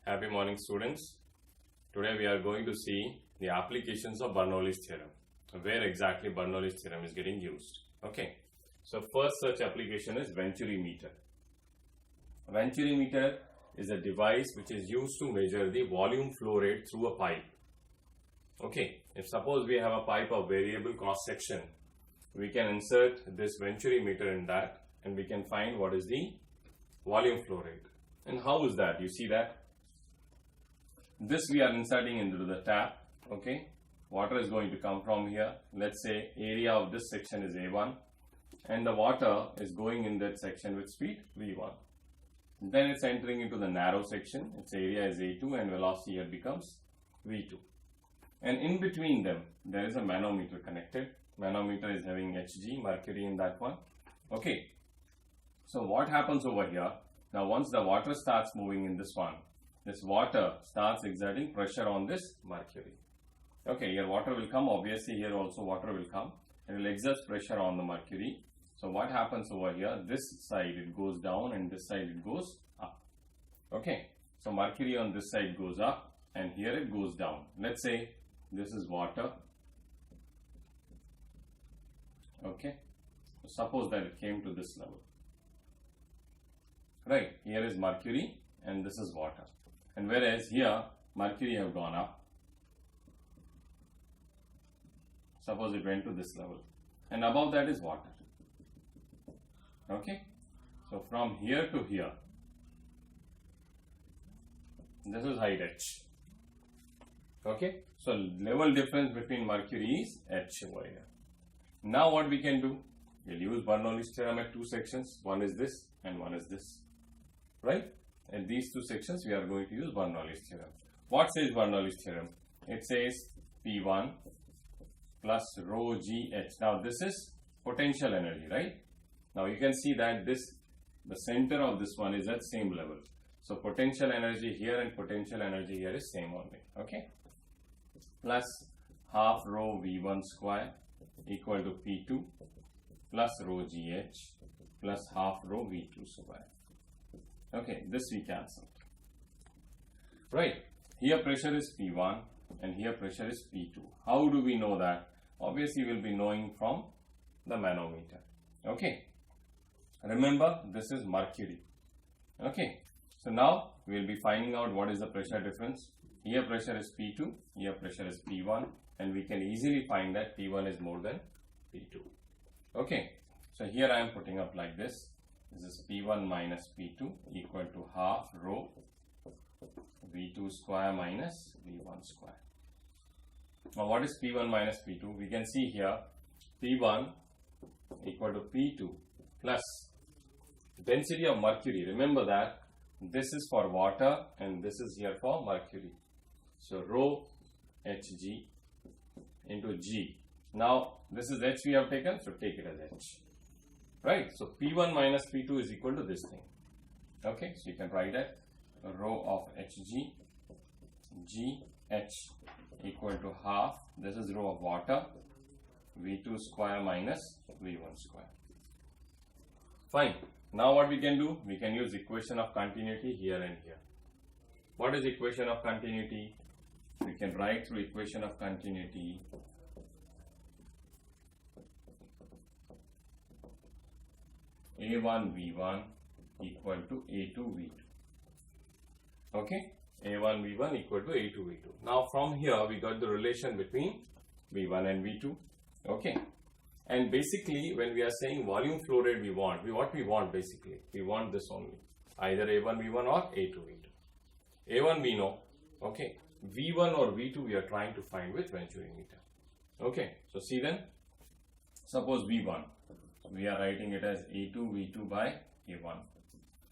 Happy morning, students. Today we are going to see the applications of Bernoulli's theorem, where exactly Bernoulli's theorem is getting used. Okay, so first such application is Venturi meter. Venturi meter is a device which is used to measure the volume flow rate through a pipe. Okay, if suppose we have a pipe of variable cross section, we can insert this Venturi meter in that and we can find what is the volume flow rate. And how is that? You see that this we are inserting into the tap. Okay, water is going to come from here. Let's say area of this section is A1 and the water is going in that section with speed V1. Then it's entering into the narrow section. Its area is A2 and velocity here becomes V2. And in between them there is a manometer connected. Manometer is having Hg, mercury in that one. Okay, so what happens over here? Now once the water starts moving in this one, this water starts exerting pressure on this mercury. Okay, here water will come, obviously here also water will come. It will exert pressure on the mercury. So what happens over here? This side it goes down and this side it goes up. Okay, so mercury on this side goes up and here it goes down. Let's say this is water. Okay, so suppose that it came to this level. Right, here is mercury and this is water. And whereas here mercury have gone up. Suppose it went to this level. And above that is water. Okay, so from here to here, this is height h. Okay, so level difference between mercury is h over here. Now what we can do? We'll use Bernoulli's theorem at two sections. One is this and one is this. Right? In these two sections we are going to use Bernoulli's theorem. What says Bernoulli's theorem? It says P1 plus rho g h. Now this is potential energy, right? Now you can see that the center of this one is at same level. So potential energy here and potential energy here is same only. Okay? Plus half rho V1 square equal to P2 plus rho GH plus half rho V2 square. Okay, this we cancel. Right, here pressure is P1 and here pressure is P2. How do we know that? Obviously we will be knowing from the manometer. Okay, remember this is mercury. Okay, so now we will be finding out what is the pressure difference. Here pressure is P2, here pressure is P1, and we can easily find that P1 is more than P2. Okay, so here I am putting up like this. This is P1 minus P2 equal to half rho V2 square minus V1 square. Now what is P1 minus P2? We can see here P1 equal to P2 plus density of mercury. Remember that this is for water and this is here for mercury. So rho Hg into G. Now this is H we have taken, so take it as H. Right, so P1 minus P2 is equal to this thing. Okay, so you can write that rho of Hg, GH equal to half, this is rho of water, V2 square minus V1 square. Fine, now what we can do? We can use equation of continuity here and here. What is equation of continuity? We can write through equation of continuity A1 V1 equal to A2 V2. Okay, A1 V1 equal to A2 V2. Now from here we got the relation between V1 and V2. Okay, and basically when we are saying volume flow rate we want basically, we want this only, either A1 V1 or A2 V2. A1 we know, okay, V1 or V2 we are trying to find with Venturi meter. Okay, so see then, suppose V1, we are writing it as A2 V2 by A1.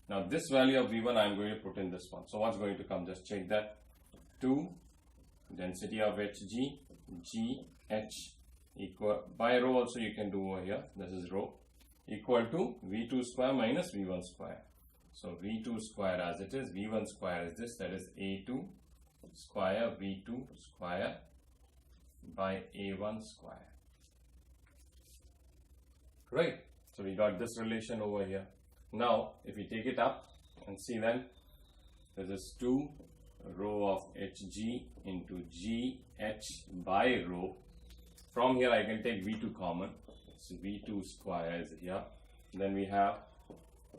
Now this value of V1 I am going to put in this one. So what's going to come? Just check that. 2 density of Hg, GH equal, by rho also you can do over here, this is rho, equal to V2 square minus V1 square. So V2 square as it is, V1 square is this, that is A2 square V2 square by A1 square. Right, so we got this relation over here. Now if we take it up and see, then this is 2 rho of hg into gh by rho. From here I can take V2 common. So V2 square is here. Then we have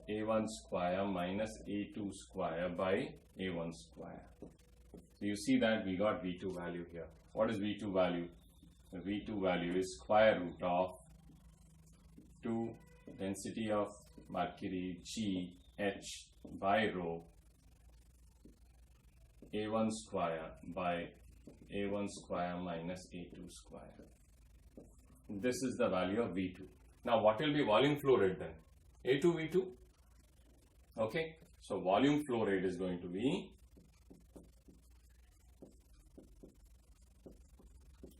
A1 square minus A2 square by A1 square. So you see that we got V2 value here. What is V2 value? The V2 value is square root of 2 density of mercury G H by rho A1 square by A1 square minus A2 square. This is the value of V2. Now what will be volume flow rate then? A2 V2. Okay, so volume flow rate is going to be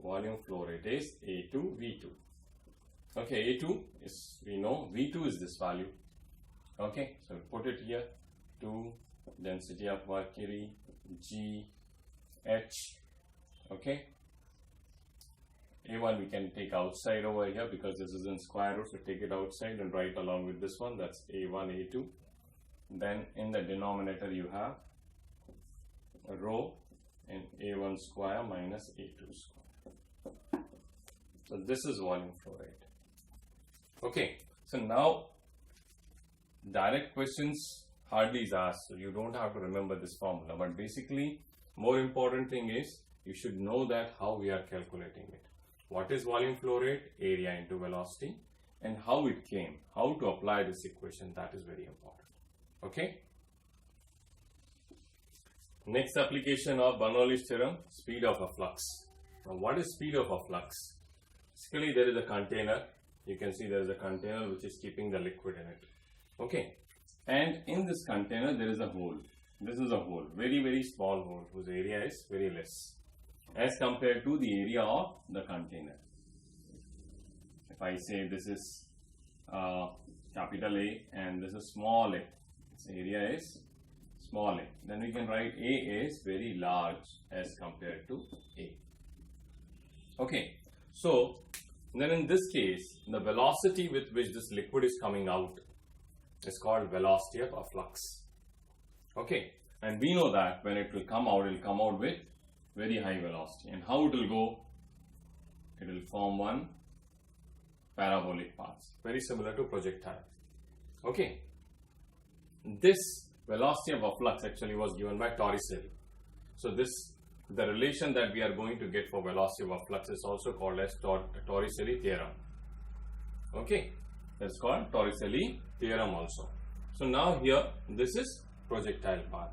A2 V2. Okay, A2 is, we know, V2 is this value. Okay, so put it here, 2 density of mercury G H. Okay, A1 we can take outside over here because this is in square root, so take it outside and write along with this one. That's A1 A2. Then in the denominator you have rho in A1 square minus A2 square. So this is volume flow rate. Okay, so now direct questions hardly is asked, so you don't have to remember this formula, but basically more important thing is you should know that how we are calculating it. What is volume flow rate? Area into velocity, and how it came, how to apply this equation, that is very important. Okay. Next application of Bernoulli's theorem, speed of a flux. Now what is speed of a flux? Basically there is a container. You can see there is a container which is keeping the liquid in it. Okay. And in this container there is a hole. This is a hole, very small hole whose area is very less as compared to the area of the container. If I say this is capital A and this is small a, its area is small a, then we can write A is very large as compared to A. Okay, so then in this case the velocity with which this liquid is coming out is called velocity of a flux. Okay, and we know that when it will come out with very high velocity. And how it will go? It will form one parabolic path, very similar to projectile. Okay, this velocity of a flux actually was given by Torricelli. So the relation that we are going to get for velocity of a flux is also called as Torricelli theorem. Okay, that's called Torricelli theorem also. So now here this is projectile path,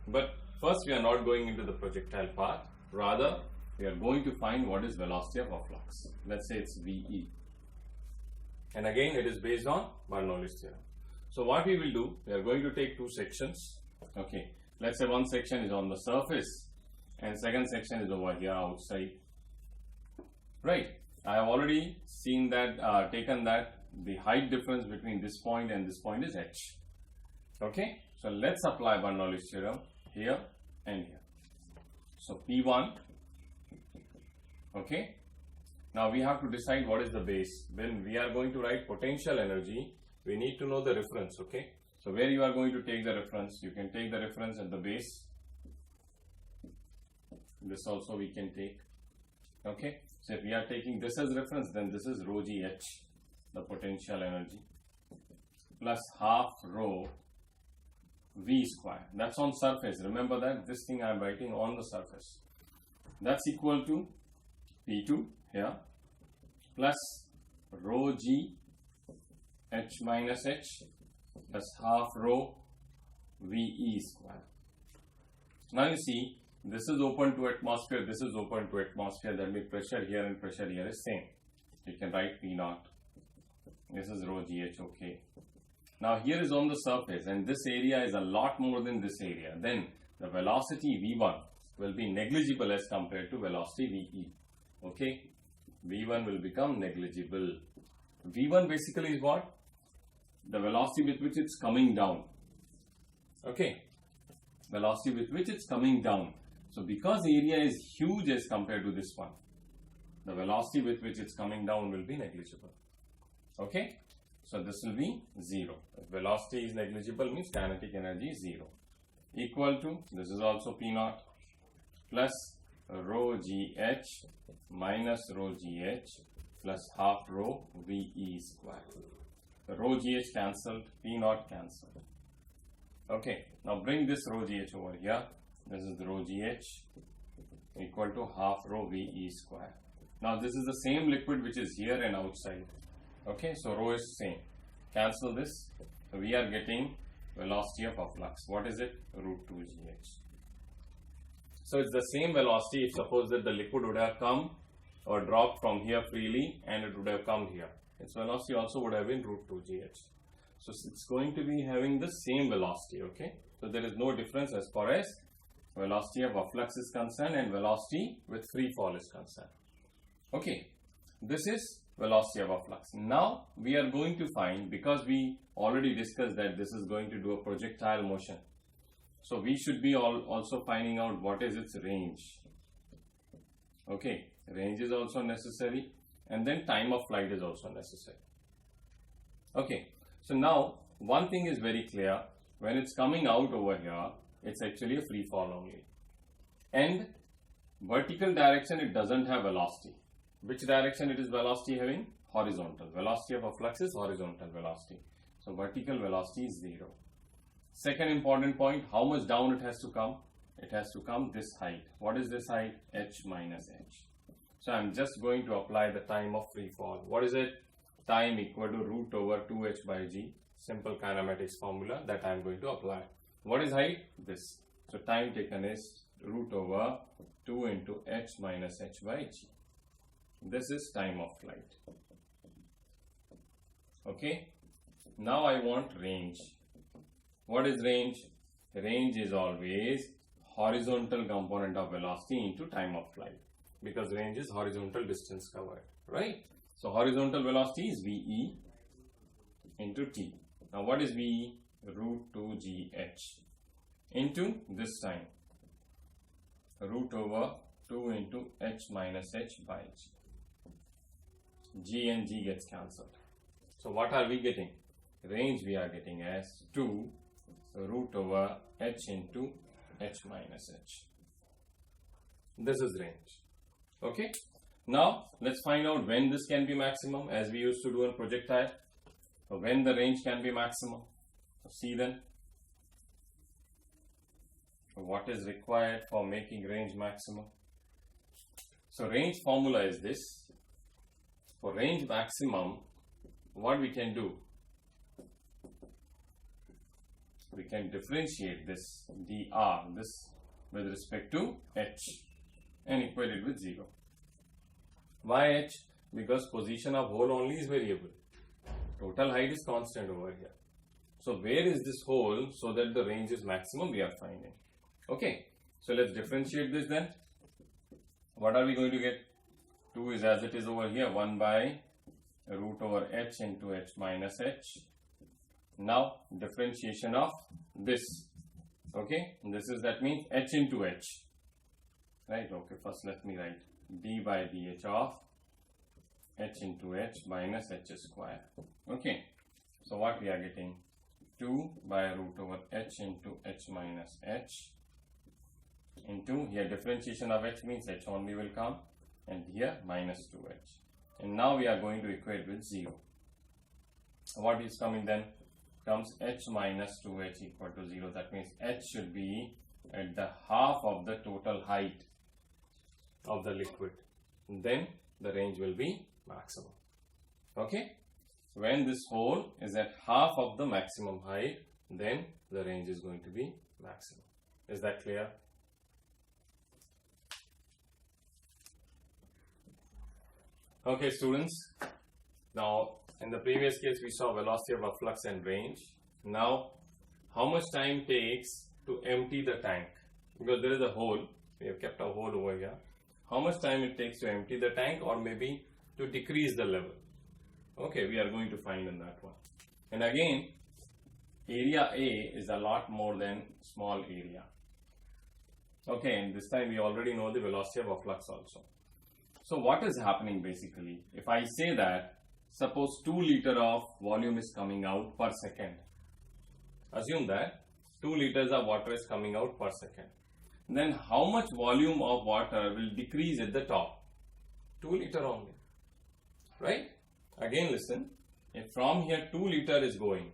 but first we are not going into the projectile path, rather we are going to find what is velocity of a flux. Let's say it's VE, and again it is based on Bernoulli's theorem. So what we will do, we are going to take two sections. Okay, let's say one section is on the surface and second section is over here outside. Right, I have already seen that, taken that the height difference between this point and this point is h. Okay, so let's apply Bernoulli's theorem here and here. So P1, okay, now we have to decide what is the base. When we are going to write potential energy, we need to know the reference. Okay, so where you are going to take the reference, you can take the reference at the base. This also we can take. Okay, so if we are taking this as reference, then this is rho g h, the potential energy, plus half rho V square. That's on surface. Remember that this thing I am writing on the surface. That's equal to P2 here plus rho G H minus H plus half rho VE square. Now you see this is open to atmosphere, this is open to atmosphere, that means pressure here and pressure here is same. You can write P naught. This is rho GH, okay. Now here is on the surface and this area is a lot more than this area. Then the velocity V1 will be negligible as compared to velocity VE. Okay, V1 will become negligible. V1 basically is what? The velocity with which it's coming down. Okay, velocity with which it's coming down. So because the area is huge as compared to this one, the velocity with which it's coming down will be negligible. Okay, so this will be 0. If velocity is negligible means kinetic energy is 0. equal to, this is also P naught, plus rho GH minus rho GH plus half rho VE square. The rho GH cancelled, P naught cancelled. Okay, now bring this rho GH over here. This is the rho GH equal to half rho VE square. Now this is the same liquid which is here and outside. Okay, so rho is same. Cancel this. So we are getting velocity of a flux. What is it? Root 2 GH. So it's the same velocity if suppose that the liquid would have come or dropped from here freely and it would have come here. Its velocity also would have been root 2 GH. So it's going to be having the same velocity. Okay, so there is no difference as far as velocity of a flux is concerned and velocity with free fall is concerned. Okay, this is velocity of a flux. Now we are going to find, because we already discussed that this is going to do a projectile motion, so we should be also finding out what is its range. Okay, range is also necessary, and then time of flight is also necessary. Okay, so now one thing is very clear, when it's coming out over here, it's actually a free fall only, and vertical direction it doesn't have velocity. Which direction it is velocity having? Horizontal. Velocity of a flux is horizontal velocity. So vertical velocity is 0. Second important point, how much down it has to come? It has to come this height. What is this height? H minus h. So I'm just going to apply the time of free fall. What is it? Time equal to root over 2h by g. Simple kinematics formula that I'm going to apply. What is height? This. So time taken is root over 2 into h minus h by g. This is time of flight. Okay. Now I want range. What is range? Range is always horizontal component of velocity into time of flight, because range is horizontal distance covered, right? So horizontal velocity is VE into T. Now what is VE? Root 2 GH into this time, root over 2 into h minus h by g. G and G gets cancelled. So what are we getting? Range we are getting as 2 root over h into h minus h. This is range. Okay. Now let's find out when this can be maximum, as we used to do in projectile. So when the range can be maximum. So see then, what is required for making range maximum. So range formula is this. For range maximum, what we can do, we can differentiate this dr, this with respect to h, and equate it with 0. Why h? Because position of hole only is variable. Total height is constant over here. So where is this hole so that the range is maximum we are finding. Okay, so let's differentiate this then. What are we going to get? 2 is as it is over here, 1 by root over h into h minus h. Now differentiation of this. Okay, this is, that means h into h. Right, okay, first let me write d by dh of h into h minus h square. Okay, so what we are getting? 2 by root over h into h minus h into, here differentiation of h means h only will come, and here minus 2h. And now we are going to equate with 0. What is coming then? Comes h minus 2h equal to 0. That means h should be at the half of the total height of the liquid. Then the range will be maximum. Okay? When this hole is at half of the maximum height, then the range is going to be maximum. Is that clear? Okay, students. Now, in the previous case, we saw velocity of a flux and range. Now, how much time takes to empty the tank? Because there is a hole. We have kept a hole over here. How much time it takes to empty the tank, or maybe to decrease the level? Okay, we are going to find in that one. And again, area A is a lot more than small area. Okay, and this time we already know the velocity of a flux also. So what is happening basically? If I say that, suppose 2 liter of volume is coming out per second. Assume that 2 2 liters of water is coming out per second. Then how much volume of water will decrease at the top? 2 liter only, right? Again listen, if from here 2 liter is going,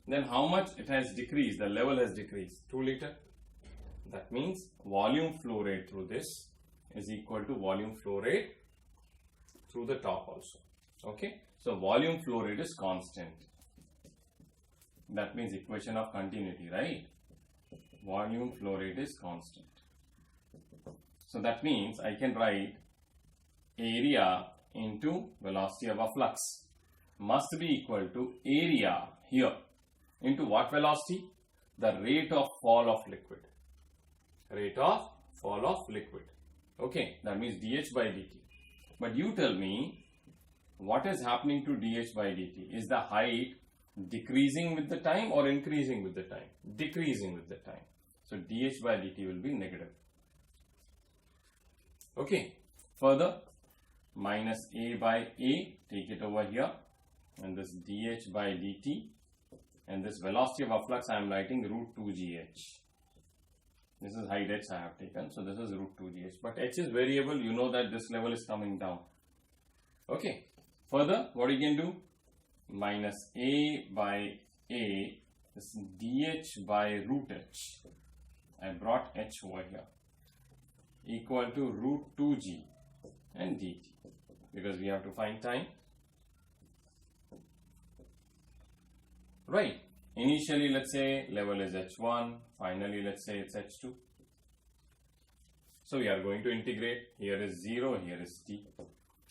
then how much it has decreased, the level has decreased, 2 liter. That means volume flow rate through this is equal to volume flow rate through the top also. Okay, so volume flow rate is constant. That means equation of continuity, right? Volume flow rate is constant. So that means I can write area into velocity of a flux must be equal to area here into what velocity? The rate of fall of liquid. Rate of fall of liquid. Okay, that means dH by dt. But you tell me, what is happening to dH by dt? Is the height decreasing with the time or increasing with the time? Decreasing with the time. So dH by dt will be negative. Okay, further, minus A by A, take it over here, and this dH by dt, and this velocity of a flux I am writing root 2gh. This is height h I have taken, so this is root 2gh. But h is variable, you know that this level is coming down. Okay, further, what you can do? Minus A by A, this dH by root h. I brought h over here, equal to root 2g and dt, because we have to find time. Right. Initially, let's say level is h1, finally let's say it's h2. So we are going to integrate. Here is 0, here is t.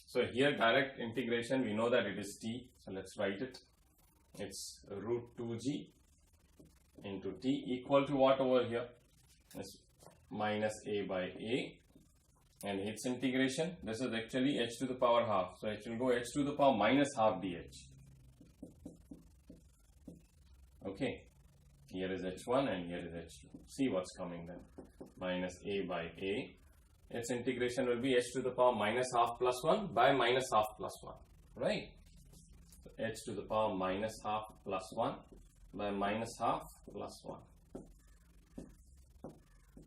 So here direct integration, we know that it is t. So let's write it. It's root 2g into t equal to what over here? It's minus a by a, and its integration. This is actually h to the power half. So it will go h to the power minus half dh. Okay, here is h1 and here is h2. See what's coming then. Minus a by a. Its integration will be h to the power minus half plus 1 by minus half plus 1. Right? So h to the power minus half plus 1 by minus half plus 1.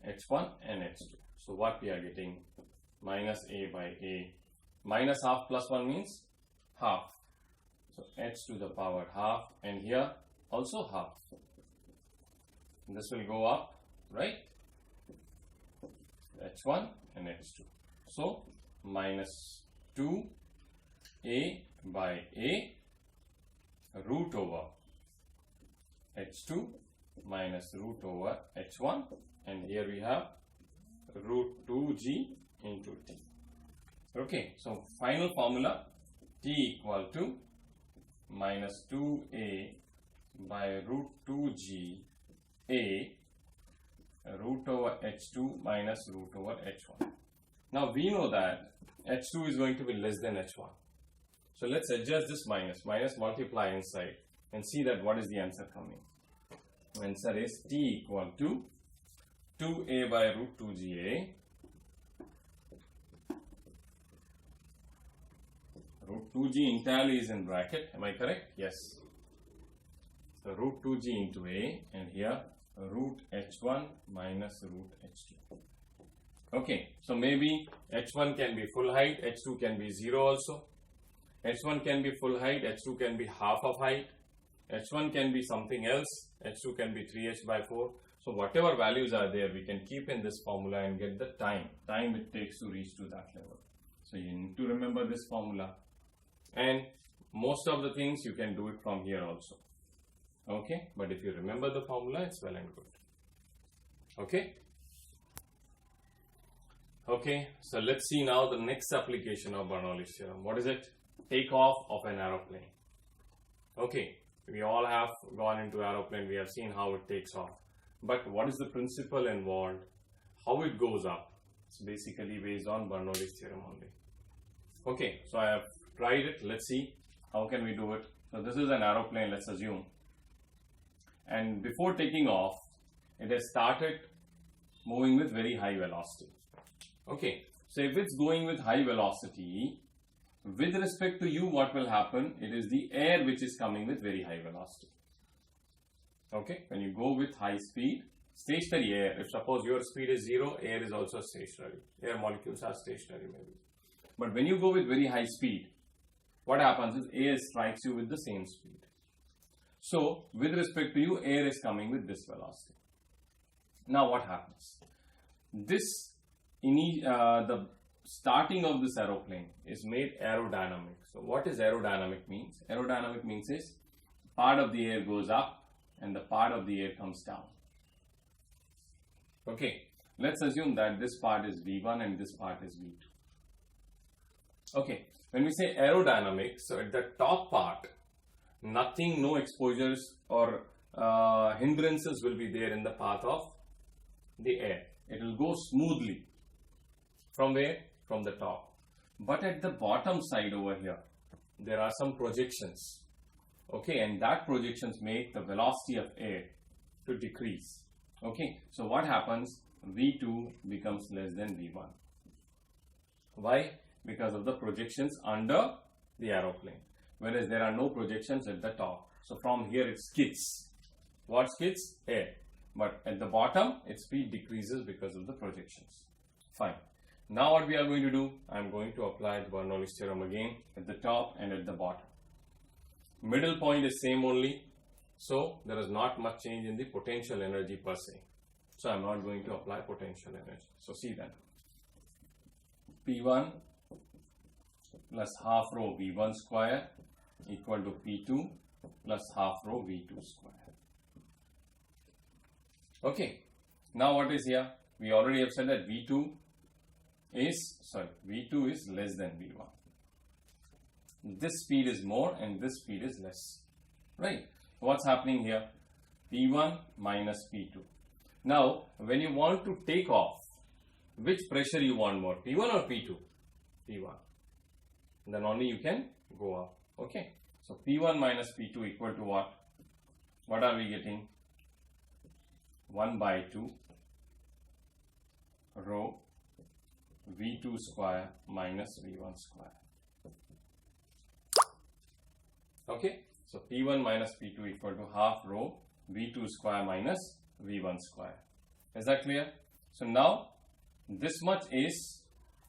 h1 and h2. So what we are getting? Minus a by a. Minus half plus 1 means half. So h to the power half, and here also half. This will go up, right? h1 and h2. So minus 2a by a root over h2 minus root over h1, and here we have root 2g into t. Okay, so final formula, t equal to minus 2a by root 2g a root over h2 minus root over h1. Now we know that h2 is going to be less than h1. So let's adjust this minus multiply inside and see that what is the answer coming. Answer is t equal to 2a by root 2ga root 2g entirely is in bracket. Am I correct? Yes. So root 2g into a, and here root h1 minus root h2. Okay, so maybe h1 can be full height, h2 can be 0 also. h1 can be full height, h2 can be half of height. h1 can be something else, h2 can be 3h by 4. So whatever values are there, we can keep in this formula and get the time it takes to reach to that level. So you need to remember this formula, and most of the things you can do it from here also. Okay, but if you remember the formula, it's well and good. Okay. Okay, so let's see now the next application of Bernoulli's theorem. What is it? Takeoff of an aeroplane. Okay, we all have gone into aeroplane, we have seen how it takes off. But what is the principle involved? How it goes up? It's basically based on Bernoulli's theorem only. Okay, so I have tried it. Let's see how can we do it. So this is an aeroplane, let's assume. And before taking off, it has started moving with very high velocity. Okay, so if it's going with high velocity, with respect to you, what will happen? It is the air which is coming with very high velocity. Okay, when you go with high speed, stationary air, if suppose your speed is 0, air is also stationary. Air molecules are stationary maybe. But when you go with very high speed, what happens is air strikes you with the same speed. So, with respect to you, air is coming with this velocity. Now, what happens? The starting of this aeroplane is made aerodynamic. So, what is aerodynamic means? Aerodynamic means is part of the air goes up and the part of the air comes down. Okay, let's assume that this part is V1 and this part is V2. Okay, when we say aerodynamic, so at the top part, nothing, no exposures or hindrances will be there in the path of the air. It will go smoothly. From where? From the top. But at the bottom side over here, there are some projections. Okay, and that projections make the velocity of air to decrease. Okay, so what happens? V2 becomes less than V1. Why? Because of the projections under the aeroplane. Whereas there are no projections at the top. So from here it skids. What skids? Air. But at the bottom, its speed decreases because of the projections. Fine. Now what we are going to do? I am going to apply the Bernoulli's theorem again at the top and at the bottom. Middle point is same only. So there is not much change in the potential energy per se. So I am not going to apply potential energy. So see that. P1 plus half rho V1 square equal to P2 plus half rho V2 square. Okay. Now what is here? We already have said that V2 is less than V1. This speed is more and this speed is less. Right? What's happening here? P1 minus P2. Now, when you want to take off, which pressure you want more? P1 or P2? P1. Then only you can go up. Okay. So, P1 minus P2 equal to what? What are we getting? 1 by 2 rho V2 square minus V1 square. Okay. So, P1 minus P2 equal to half rho V2 square minus V1 square. Is that clear? So, now this much is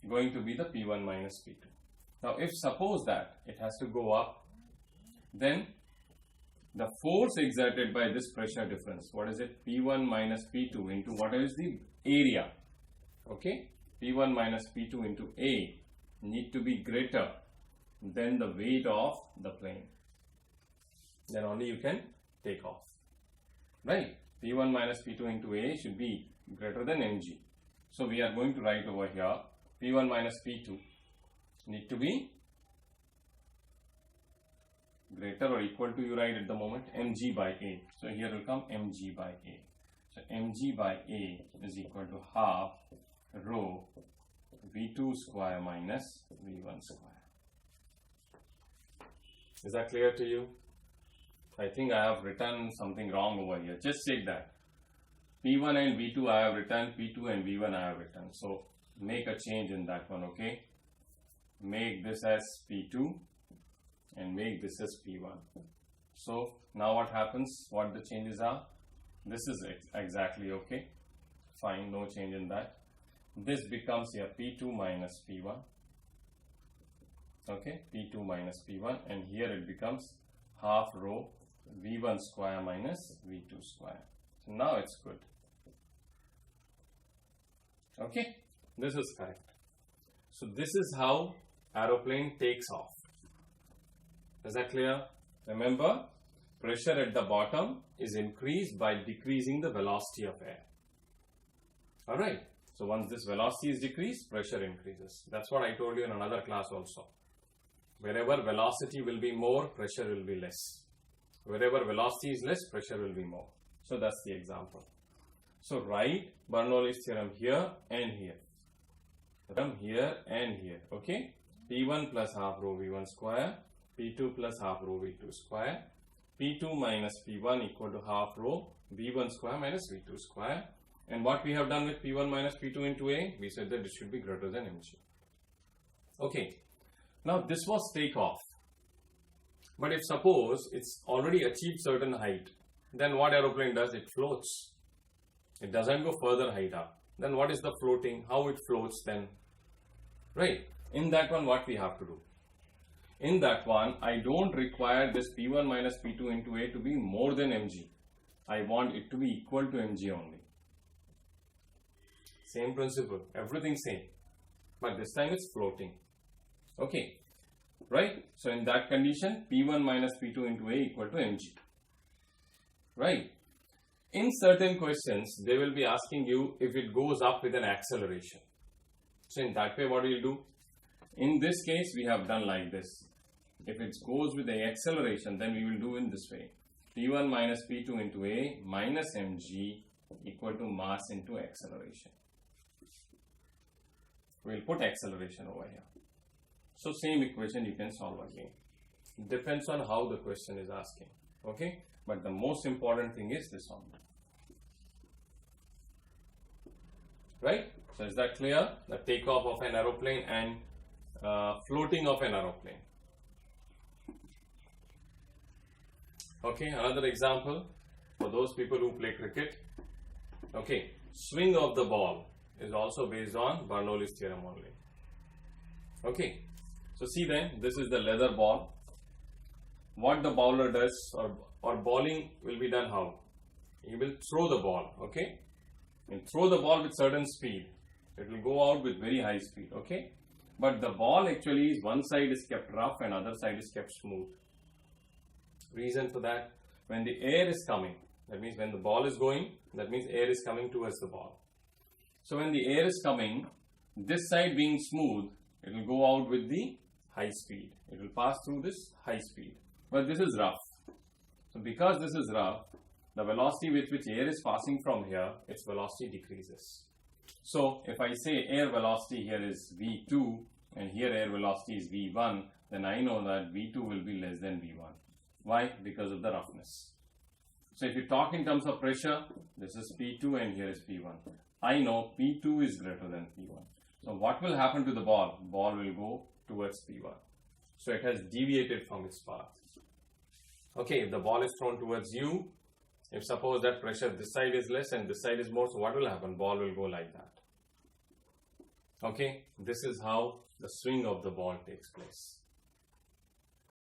going to be the P1 minus P2. Now, if suppose that it has to go up, then the force exerted by this pressure difference, what is it? P1 minus P2 into what is the area? Okay. P1 minus P2 into A need to be greater than the weight of the plane. Then only you can take off. Right? P1 minus P2 into A should be greater than mg. So we are going to write over here P1 minus P2 need to be greater or equal to, you write at the moment, mg by A. So here will come mg by A. So mg by A is equal to half rho V2 square minus V1 square. Is that clear to you? I think I have written something wrong over here. Just check that. P1 and V2 I have written, P2 and V1 I have written. So make a change in that one, okay? Make this as P2 and make this as P1. So now what happens? What the changes are? This is exactly okay. Fine, no change in that. This becomes here P2 minus P1. Okay, P2 minus P1, and here it becomes half rho V1 square minus V2 square. So now it's good. Okay, this is correct. So this is how aeroplane takes off. Is that clear? Remember, pressure at the bottom is increased by decreasing the velocity of air. Alright, so once this velocity is decreased, pressure increases. That's what I told you in another class also. Wherever velocity will be more, pressure will be less. Wherever velocity is less, pressure will be more. So that's the example. So write Bernoulli's theorem here and here. From here and here. Okay. P1 plus half rho V1 square. P2 plus half rho V2 square. P2 minus P1 equal to half rho V1 square minus V2 square. And what we have done with P1 minus P2 into A? We said that it should be greater than mg. Okay. Now this was takeoff. But if suppose it's already achieved certain height, then what aeroplane does? It floats. It doesn't go further height up. Then what is the floating? How it floats then? Right. In that one, what we have to do? In that one, I don't require this P1 minus P2 into A to be more than mg. I want it to be equal to mg only. Same principle, everything same. But this time it's floating. Okay. Right. So in that condition, P1 minus P2 into A equal to mg. Right. In certain questions, they will be asking you if it goes up with an acceleration. So in that way, what will you do? In this case, we have done like this. If it goes with the acceleration, then we will do in this way. P1 minus P2 into A minus mg equal to mass into acceleration. We will put acceleration over here. So same equation you can solve again. Depends on how the question is asking. Okay. But the most important thing is this one. Right? So is that clear? The takeoff of an aeroplane and floating of an aeroplane. Okay, another example for those people who play cricket. Okay, swing of the ball is also based on Bernoulli's theorem only. Okay, so see then, this is the leather ball. What the bowler does, or bowling will be done how? He will throw the ball, okay? And throw the ball with certain speed. It will go out with very high speed, okay? But the ball actually is one side is kept rough and other side is kept smooth. Reason for that, when the air is coming, that means when the ball is going, that means air is coming towards the ball. So when the air is coming, this side being smooth, it will go out with the high speed. It will pass through this high speed. But this is rough. So because this is rough, the velocity with which air is passing from here, its velocity decreases. So if I say air velocity here is V2 and here air velocity is V1, then I know that V2 will be less than V1. Why? Because of the roughness. So if you talk in terms of pressure, this is P2 and here is P1. I know P2 is greater than P1. So what will happen to the ball? Ball will go towards P1. So it has deviated from its path. Okay, if the ball is thrown towards you, if suppose that pressure this side is less and this side is more, so what will happen? Ball will go like that. Okay, this is how the swing of the ball takes place.